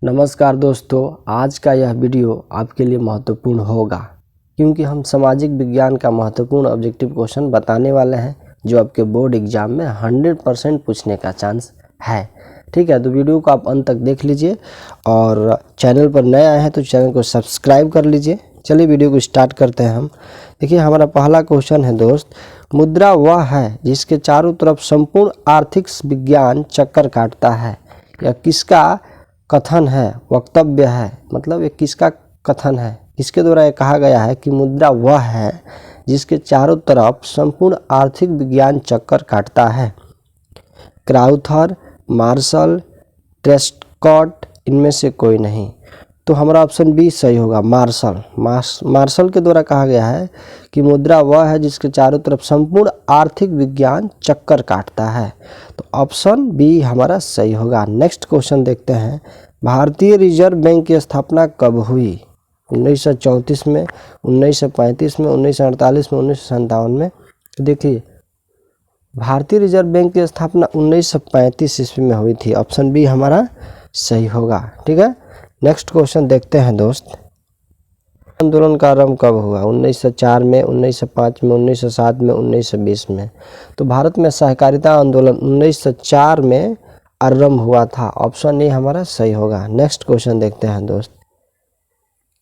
नमस्कार दोस्तों, आज का यह वीडियो आपके लिए महत्वपूर्ण होगा क्योंकि हम सामाजिक विज्ञान का महत्वपूर्ण ऑब्जेक्टिव क्वेश्चन बताने वाले हैं जो आपके बोर्ड एग्जाम में 100% पूछने का चांस है। ठीक है, तो वीडियो को आप अंत तक देख लीजिए और चैनल पर नए आए हैं तो चैनल को सब्सक्राइब कर लीजिए। चलिए वीडियो को स्टार्ट करते हैं हम। देखिए, हमारा पहला क्वेश्चन है दोस्त, मुद्रा वह है जिसके चारों तरफ संपूर्ण आर्थिक विज्ञान चक्कर काटता है। यह किसका कथन है, वक्तव्य है, मतलब ये किसका कथन है, किसके द्वारा ये कहा गया है कि मुद्रा वह है जिसके चारों तरफ संपूर्ण आर्थिक विज्ञान चक्कर काटता है। क्राउथर, मार्शल, ट्रेस्कॉट, इनमें से कोई नहीं। तो हमारा ऑप्शन बी सही होगा, मार्शल। मार्शल के द्वारा कहा गया है कि मुद्रा वह है जिसके चारों तरफ संपूर्ण आर्थिक विज्ञान चक्कर काटता है। तो ऑप्शन बी हमारा सही होगा। नेक्स्ट क्वेश्चन देखते हैं, भारतीय रिजर्व बैंक की स्थापना कब हुई? 1934 में, 1935 में, 1948 में, 1957 में। देखिए, भारतीय रिजर्व बैंक की स्थापना 1935 ईस्वी में हुई थी। ऑप्शन बी हमारा सही होगा। ठीक है, नेक्स्ट क्वेश्चन देखते हैं दोस्त, आंदोलन का आरंभ कब हुआ? 1904 में, 1905 में, 1907 में, 1920 में। तो भारत में सहकारिता आंदोलन 1904 में आरंभ हुआ था। ऑप्शन ए हमारा सही होगा। नेक्स्ट क्वेश्चन देखते हैं दोस्त,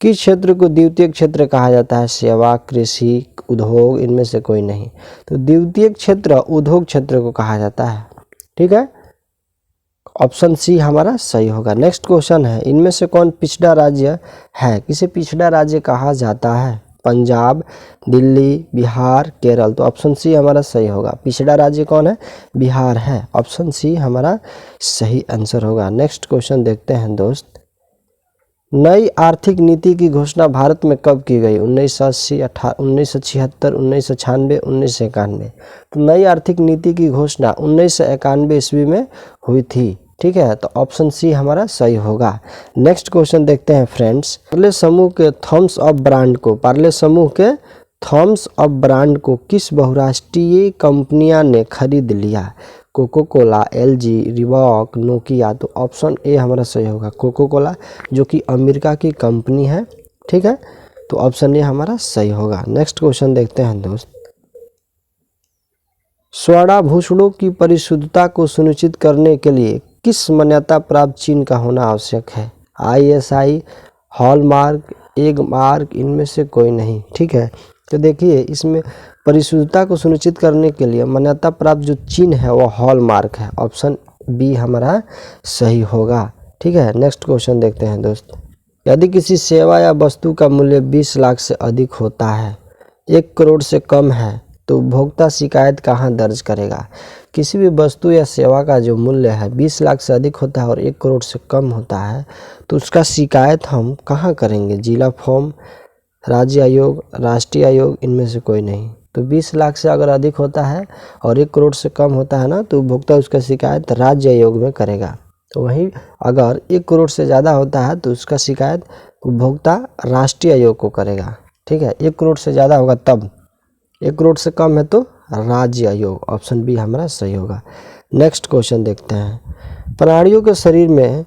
किस क्षेत्र को द्वितीयक क्षेत्र कहा जाता है? सेवा, कृषि, उद्योग, इनमें से कोई नहीं। तो द्वितीयक क्षेत्र उद्योग क्षेत्र को कहा जाता है। ठीक है, ऑप्शन सी हमारा सही होगा। नेक्स्ट क्वेश्चन है, इनमें से कौन पिछड़ा राज्य है? किसे पिछड़ा राज्य कहा जाता है? पंजाब, दिल्ली, बिहार, केरल। तो ऑप्शन सी हमारा सही होगा। पिछड़ा राज्य कौन है? बिहार है। ऑप्शन सी हमारा सही आंसर होगा। नेक्स्ट क्वेश्चन देखते हैं दोस्त, नई आर्थिक नीति की घोषणा भारत में कब की गई? 1980, 1976, 1996, 1991। तो नई आर्थिक नीति की घोषणा 1991 ईस्वी में हुई थी। ठीक है, तो ऑप्शन सी हमारा सही होगा। नेक्स्ट क्वेश्चन देखते हैं फ्रेंड्स, पार्ले समूह के थम्स अप ब्रांड को किस बहुराष्ट्रीय कंपनियां ने खरीद लिया? Coca Cola, LG, Reebok, Nokia. तो ऑप्शन ए हमारा सही होगा, कोको कोला, जो कि अमेरिका की कंपनी है। ठीक है, तो ऑप्शन ए हमारा सही होगा। नेक्स्ट क्वेश्चन देखते हैं दोस्त, स्वर्णाभूषणों की परिशुद्धता को सुनिश्चित करने के लिए किस मान्यता प्राप्त चिन्ह का होना आवश्यक है? ISI, हॉलमार्क, एग मार्क, इनमें से कोई नहीं। ठीक है, तो देखिए, इसमें परिशुद्धता को सुनिश्चित करने के लिए मान्यता प्राप्त जो चिन्ह है वो हॉलमार्क है। ऑप्शन बी हमारा सही होगा। ठीक है, नेक्स्ट क्वेश्चन देखते हैं दोस्त, यदि किसी सेवा या वस्तु का मूल्य 20 लाख से अधिक होता है, 1 करोड़ से कम है, तो उपभोक्ता शिकायत कहाँ दर्ज करेगा? किसी भी वस्तु या सेवा का जो मूल्य है 20 लाख से अधिक होता है और 1 करोड़ से कम होता है, तो उसका शिकायत हम कहाँ करेंगे? जिला फॉर्म, राज्य आयोग, राष्ट्रीय आयोग, इनमें से कोई नहीं। तो 20 लाख से अगर अधिक होता है और 1 करोड़ से कम होता है ना, तो उपभोक्ता उसका शिकायत राज्य आयोग में करेगा। तो वहीं अगर 1 करोड़ से ज़्यादा होता है तो उसका शिकायत उपभोक्ता राष्ट्रीय आयोग को करेगा। ठीक है, 1 करोड़ से ज़्यादा होगा तब, 1 करोड़ से कम है तो राज्य आयोग। ऑप्शन बी हमारा सही होगा। नेक्स्ट क्वेश्चन देखते हैं, प्राणियों के शरीर में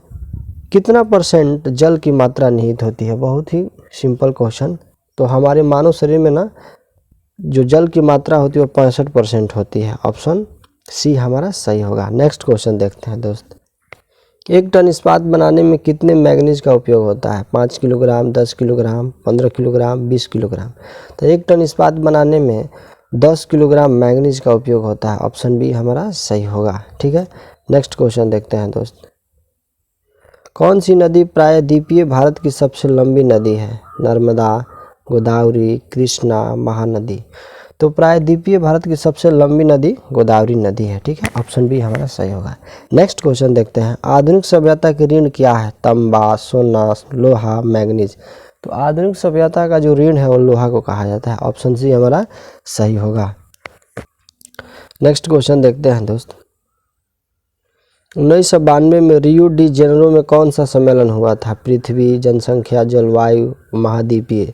कितना % जल की मात्रा निहित होती है? बहुत ही सिंपल क्वेश्चन। तो हमारे मानव शरीर में ना जो जल की मात्रा होती है वो 65% होती है। ऑप्शन सी हमारा सही होगा। नेक्स्ट क्वेश्चन देखते हैं दोस्त, 1 टन इस्पात बनाने में कितने मैग्नीज का उपयोग होता है? 5 किलोग्राम, 10 किलोग्राम, 15 किलोग्राम, 20 किलोग्राम। तो 1 टन इस्पात बनाने में 10 किलोग्राम मैग्नीज का उपयोग होता है। ऑप्शन बी हमारा सही होगा। ठीक है, नेक्स्ट क्वेश्चन देखते हैं दोस्त, कौन सी नदी प्रायद्वीपीय भारत की सबसे लंबी नदी है? नर्मदा, गोदावरी, कृष्णा, महानदी। तो प्रायद्वीपीय भारत की सबसे लंबी नदी गोदावरी नदी है। ठीक है, ऑप्शन बी हमारा सही होगा। नेक्स्ट क्वेश्चन देखते हैं, आधुनिक सभ्यता की ऋण क्या है? तांबा, सोना, लोहा, मैग्नीज। तो आधुनिक सभ्यता का जो ऋण है वो लोहा को कहा जाता है। ऑप्शन सी हमारा सही होगा। नेक्स्ट क्वेश्चन देखते हैं दोस्त, 1992 में रियो डी जेनेरो में कौन सा सम्मेलन हुआ था? पृथ्वी, जनसंख्या, जलवायु, महाद्वीपीय।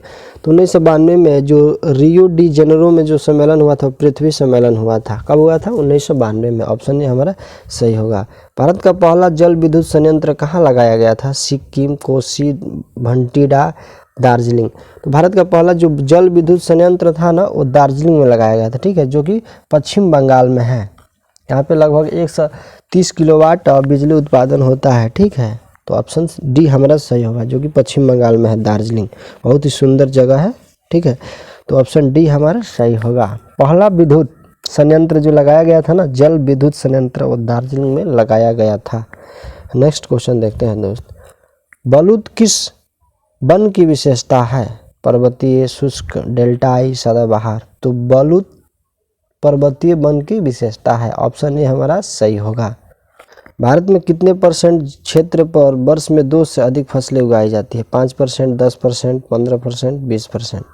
तो 1992 में जो रियो डी जेनेरो में जो सम्मेलन हुआ था पृथ्वी सम्मेलन हुआ था। कब हुआ था? 1992 में। ऑप्शन ए हमारा सही होगा। भारत का पहला जल विद्युत संयंत्र कहाँ लगाया गया था? सिक्किम, कोसी, भंटीडा, दार्जिलिंग। तो भारत का पहला जो जल विद्युत संयंत्र था ना वो दार्जिलिंग में लगाया गया था, ठीक है, जो कि पश्चिम बंगाल में है। यहाँ पे लगभग 130 किलोवाट बिजली उत्पादन होता है, ठीक है। तो ऑप्शन डी हमारा सही होगा, जो कि पश्चिम बंगाल में है, दार्जिलिंग। बहुत ही सुंदर जगह है, ठीक है। तो ऑप्शन डी हमारा सही होगा। पहला विद्युत संयंत्र जो लगाया गया था ना, जल विद्युत संयंत्र, वो दार्जिलिंग में लगाया गया था। नेक्स्ट क्वेश्चन देखते हैं दोस्त। बलूत किस वन की विशेषता है? पर्वतीय, शुष्क, डेल्टाई, सदाबहार। तो बलूत पर्वतीय वन की विशेषता है। ऑप्शन ए हमारा सही होगा। भारत में कितने % क्षेत्र पर वर्ष में 2 से अधिक फसलें उगाई जाती है? 5%, 10%, 15%, 20%।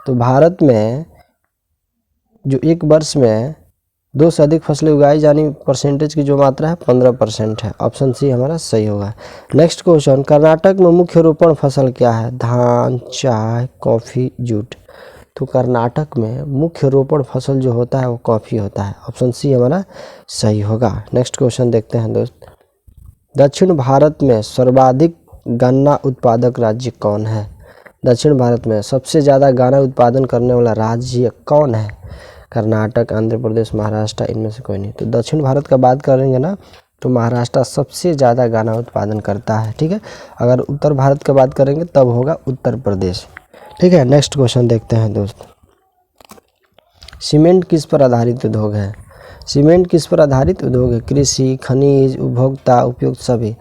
तो भारत में जो एक वर्ष में 2 से अधिक फसलें उगाई जानी परसेंटेज की जो मात्रा है 15% है। ऑप्शन सी हमारा सही होगा। Next question. कर्नाटक में मुख्य रोपण फसल क्या है? धान, चाय, कॉफ़ी, जूट। तो कर्नाटक में मुख्य रोपण फसल जो होता है वो कॉफ़ी होता है। ऑप्शन सी हमारा सही होगा। नेक्स्ट क्वेश्चन देखते हैं दोस्त। दक्षिण भारत में सर्वाधिक गन्ना उत्पादक राज्य कौन है? दक्षिण भारत में सबसे ज़्यादा गन्ना उत्पादन करने वाला राज्य कौन है? कर्नाटक, आंध्र प्रदेश, महाराष्ट्र, इनमें से कोई नहीं। तो दक्षिण भारत का बात करेंगे ना तो महाराष्ट्र सबसे ज़्यादा गन्ना उत्पादन करता है, ठीक है। अगर उत्तर भारत की बात करेंगे तब होगा उत्तर प्रदेश, ठीक है। नेक्स्ट क्वेश्चन देखते हैं दोस्त। सीमेंट किस पर आधारित उद्योग है? सीमेंट किस पर आधारित उद्योग है? कृषि, खनिज, उपभोक्ता, उपयुक्त, सभी।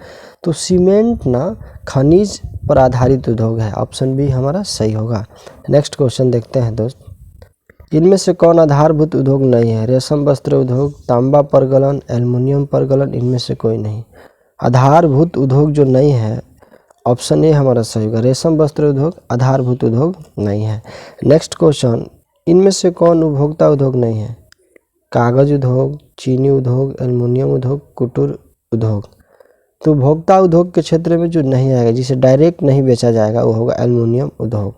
तो सीमेंट ना खनिज पर आधारित उद्योग है। ऑप्शन बी हमारा सही होगा। नेक्स्ट क्वेश्चन देखते हैं दोस्त। इनमें से कौन आधारभूत उद्योग नहीं है? रेशम वस्त्र उद्योग, तांबा परगलन, एल्युमिनियम परगलन, इनमें से कोई नहीं। आधारभूत उद्योग जो नहीं है, ऑप्शन ए हमारा सही होगा। रेशम वस्त्र उद्योग आधारभूत उद्योग नहीं है। Next question. इनमें से कौन उपभोक्ता उद्योग नहीं है? कागज उद्योग, चीनी उद्योग, एल्युमिनियम उद्योग, कुटीर उद्योग। तो उपभोक्ता उद्योग के क्षेत्र में जो नहीं आएगा, जिसे डायरेक्ट नहीं बेचा जाएगा, वो होगा एल्युमिनियम उद्योग,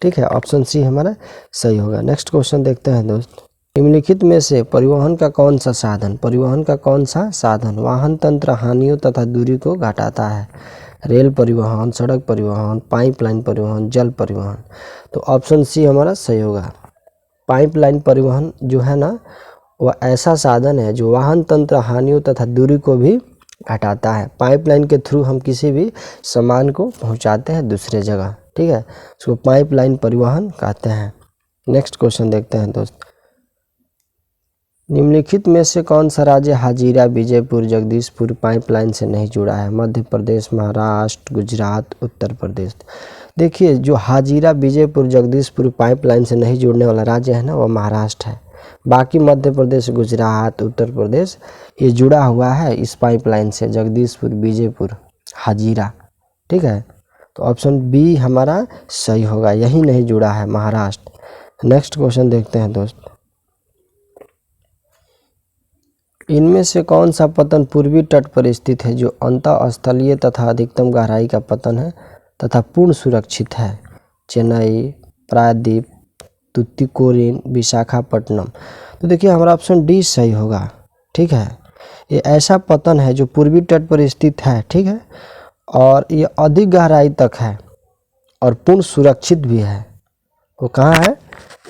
ठीक है। ऑप्शन सी हमारा सही होगा। नेक्स्ट क्वेश्चन देखते हैं दोस्त। निम्नलिखित में से परिवहन का कौन सा साधन, परिवहन का कौन सा साधन वाहन तंत्र हानियों तथा दूरी को घटाता है? रेल परिवहन, सड़क परिवहन, पाइपलाइन परिवहन, जल परिवहन। तो ऑप्शन सी हमारा सही होगा। पाइपलाइन परिवहन जो है ना वह ऐसा साधन है जो वाहन तंत्र हानियों तथा दूरी को भी हटाता है। पाइपलाइन के थ्रू हम किसी भी सामान को पहुंचाते हैं दूसरे जगह, ठीक है। उसको पाइपलाइन परिवहन कहते हैं। नेक्स्ट क्वेश्चन देखते हैं दोस्त। निम्नलिखित में से कौन सा राज्य हाजीरा, विजयपुर, जगदीशपुर पाइपलाइन से नहीं जुड़ा है? मध्य प्रदेश, महाराष्ट्र, गुजरात, उत्तर प्रदेश। देखिए जो हाजीरा, विजयपुर, जगदीशपुर पाइपलाइन से नहीं जुड़ने वाला राज्य है ना वो महाराष्ट्र है। बाकी मध्य प्रदेश, गुजरात, उत्तर प्रदेश ये जुड़ा हुआ है इस पाइपलाइन से, जगदीशपुर, विजयपुर, हाजीरा, ठीक है। तो ऑप्शन बी हमारा सही होगा, यही नहीं जुड़ा है महाराष्ट्र। नेक्स्ट क्वेश्चन देखते हैं दोस्त। इनमें से कौन सा पतन पूर्वी तट पर स्थित है जो अंतःस्थलीय तथा अधिकतम गहराई का पतन है तथा पूर्ण सुरक्षित है? चेन्नई, प्रायद्वीप, तुतिकोरिन, विशाखापट्टनम। तो देखिए हमारा ऑप्शन डी सही होगा, ठीक है। ये ऐसा पतन है जो पूर्वी तट पर स्थित है, ठीक है, और ये अधिक गहराई तक है और पूर्ण सुरक्षित भी है। वो कहाँ है?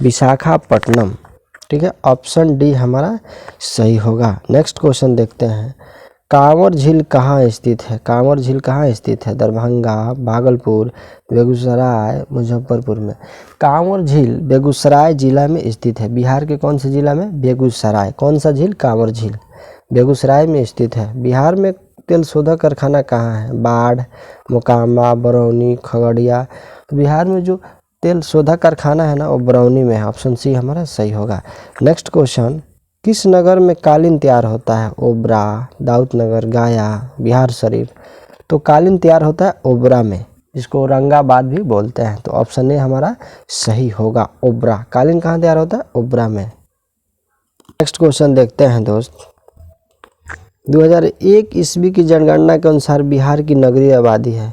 विशाखापट्टनम, ठीक है। ऑप्शन डी हमारा सही होगा। नेक्स्ट क्वेश्चन देखते हैं। कांवर झील कहाँ स्थित है? कांवर झील कहाँ स्थित है? दरभंगा, भागलपुर, बेगूसराय, मुजफ्फरपुर में। कांवर झील बेगूसराय जिला में स्थित है। बिहार के कौन से जिला में? बेगूसराय। कौन सा झील? कांवर झील बेगूसराय में स्थित है। बिहार में तेल शोधक कारखाना कहाँ है? बाढ़, मोकामा, बरौनी, खगड़िया। तो बिहार में जो तेल शोधक कारखाना है ना वो बरौनी में है। ऑप्शन सी हमारा सही होगा। Next question. किस नगर में कालीन तैयार होता है? ओबरा, दाऊदनगर, गया, बिहार शरीफ। तो कालीन तैयार होता है ओबरा में, जिसको औरंगाबाद भी बोलते हैं। तो ऑप्शन ए हमारा सही होगा, ओबरा। कालीन कहाँ तैयार होता है? ओबरा में। नेक्स्ट क्वेश्चन देखते हैं दोस्त। 2001 ईस्वी की जनगणना के अनुसार बिहार की नगरीय आबादी है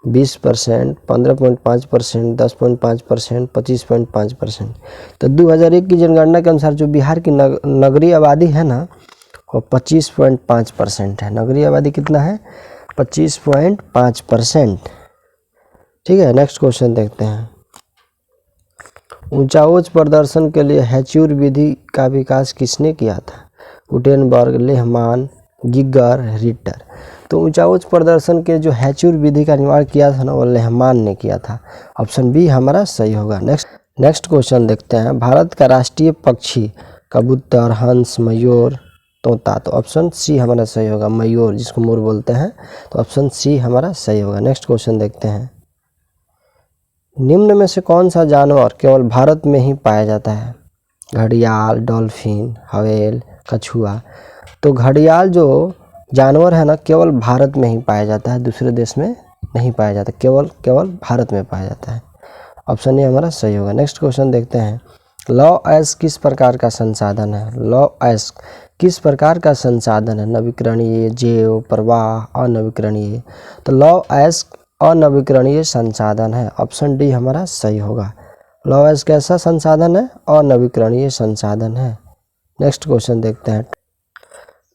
20%, 15.5%, 10.5%, 25.5%। तो 2001 की जनगणना के अनुसार जो बिहार की नगरीय आबादी है ना वो 25.5% है। नगरीय आबादी कितना है? 25.5%। ठीक है, नेक्स्ट क्वेश्चन देखते हैं। ऊंचा उच्च प्रदर्शन के लिए हैच्यूर विधि का विकास किसने किया था? Gutenberg, Lehmann, Giger, Richter. तो ऊंचा उच्च प्रदर्शन के जो हैच्यूर विधि का निर्माण किया था ना वो लेहमान ने किया था। ऑप्शन बी हमारा सही होगा। नेक्स्ट क्वेश्चन देखते हैं। भारत का राष्ट्रीय पक्षी कबूतर, हंस, मयूर, तोता। तो ऑप्शन सी हमारा सही होगा, मयूर, जिसको मोर बोलते हैं। तो ऑप्शन सी हमारा सही होगा। नेक्स्ट क्वेश्चन देखते हैं। निम्न में से कौन सा जानवर केवल भारत में ही पाया जाता है? घड़ियाल, डॉल्फिन, हवेल, कछुआ। तो घड़ियाल जो जानवर है ना केवल भारत में ही पाया जाता है, दूसरे देश में नहीं पाया जाता, केवल भारत में पाया जाता है। ऑप्शन ए हमारा सही होगा। नेक्स्ट क्वेश्चन देखते हैं। लॉ एस किस प्रकार का संसाधन है? लॉ एस किस प्रकार का संसाधन है? नवीकरणीय, जैव, प्रवाह, अनवीकरणीय। तो लॉ एस अनवीकरणीय संसाधन है। ऑप्शन डी हमारा सही होगा। लॉ एस कैसा संसाधन है? अनवीकरणीय संसाधन है। नेक्स्ट क्वेश्चन देखते हैं।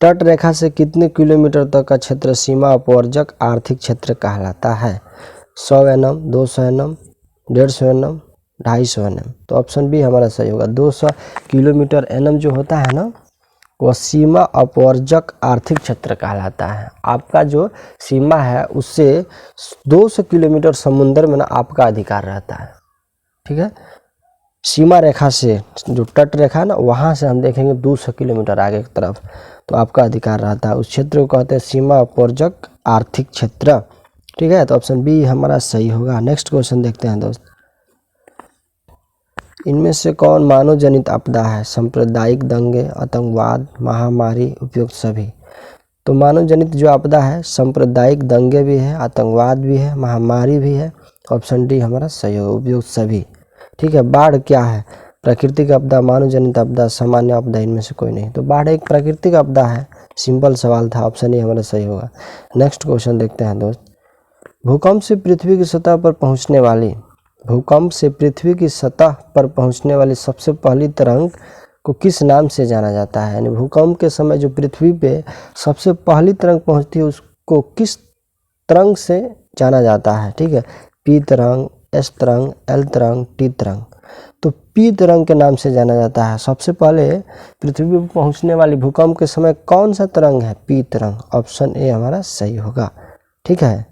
तट रेखा से कितने किलोमीटर तक का क्षेत्र सीमा अपवर्जक आर्थिक क्षेत्र कहलाता है? 100 एनएम, 200 एनएम, 150 एनएम, 250 एनएम। तो ऑप्शन बी हमारा सही होगा। 200 किलोमीटर एनएम जो होता है ना वह सीमा अपवर्जक आर्थिक क्षेत्र कहलाता है। आपका जो सीमा है उससे 200 किलोमीटर समुद्र में ना आपका अधिकार रहता है। ठीक है, सीमा रेखा से जो तट रेखा है ना वहाँ से हम देखेंगे 200 किलोमीटर आगे की तरफ तो आपका अधिकार रहता है। उस क्षेत्र को कहते हैं सीमा अपवर्जक आर्थिक क्षेत्र। ठीक है, तो ऑप्शन बी हमारा सही होगा। नेक्स्ट क्वेश्चन देखते हैं दोस्त। इनमें से कौन मानव जनित आपदा है? सांप्रदायिक दंगे, आतंकवाद, महामारी, उपयुक्त सभी। तो मानव जनित जो आपदा है सांप्रदायिक दंगे भी है, आतंकवाद भी है, महामारी भी है। ऑप्शन डी हमारा सही होगा, उपयुक्त सभी। ठीक है, बाढ़ क्या है? प्राकृतिक आपदा, मानव जनित आपदा, सामान्य आपदा, इनमें से कोई नहीं। तो बाढ़ एक प्राकृतिक आपदा है। सिंपल सवाल था, ऑप्शन ए हमारा सही होगा। नेक्स्ट क्वेश्चन देखते हैं दोस्त। भूकंप से पृथ्वी की सतह पर पहुंचने वाली सबसे पहली तरंग को किस नाम से जाना जाता है? यानी भूकंप के समय जो पृथ्वी पे सबसे पहली तरंग पहुंचती है उसको किस तरंग से जाना जाता है? ठीक है, पी तरंग, एस तरंग, एल तरंग, टी तरंग। तो पी तरंग के नाम से जाना जाता है। सबसे पहले पृथ्वी पर पहुंचने वाली भूकंप के समय कौन सा तरंग है? पी तरंग। ऑप्शन ए हमारा सही होगा। ठीक है,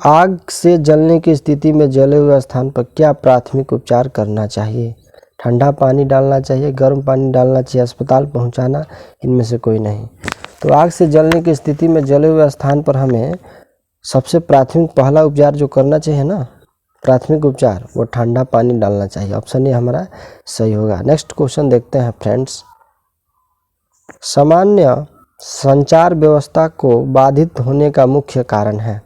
आग से जलने की स्थिति में जले हुए स्थान पर क्या प्राथमिक उपचार करना चाहिए? ठंडा पानी डालना चाहिए, गर्म पानी डालना चाहिए, अस्पताल पहुंचाना, इनमें से कोई नहीं। तो आग से जलने की स्थिति में जले हुए स्थान पर हमें सबसे प्राथमिक पहला उपचार जो करना चाहिए ना, प्राथमिक उपचार, वो ठंडा पानी डालना चाहिए। ऑप्शन ए हमारा सही होगा। नेक्स्ट क्वेश्चन देखते हैं फ्रेंड्स। सामान्य संचार व्यवस्था को बाधित होने का मुख्य कारण है।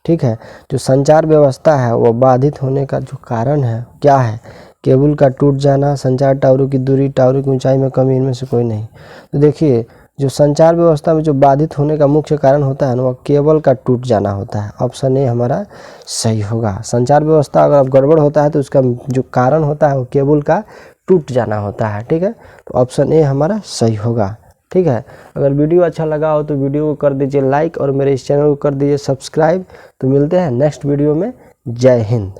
ठीक है, जो संचार व्यवस्था है वो बाधित होने का जो कारण है क्या है? केबल का टूट जाना, संचार टावरों की दूरी, टावरों की ऊंचाई में कमी, इनमें से कोई नहीं। तो देखिए जो संचार व्यवस्था में जो बाधित होने का मुख्य कारण होता है ना वो केबल का टूट जाना होता है। ऑप्शन ए हमारा सही होगा। संचार व्यवस्था अगर गड़बड़ होता है तो उसका जो कारण होता है वो केबल का टूट जाना होता है। ठीक है, तो ऑप्शन ए हमारा सही होगा। ठीक है, अगर वीडियो अच्छा लगा हो तो वीडियो को कर दीजिए लाइक और मेरे इस चैनल को कर दीजिए सब्सक्राइब। तो मिलते हैं नेक्स्ट वीडियो में। जय हिंद।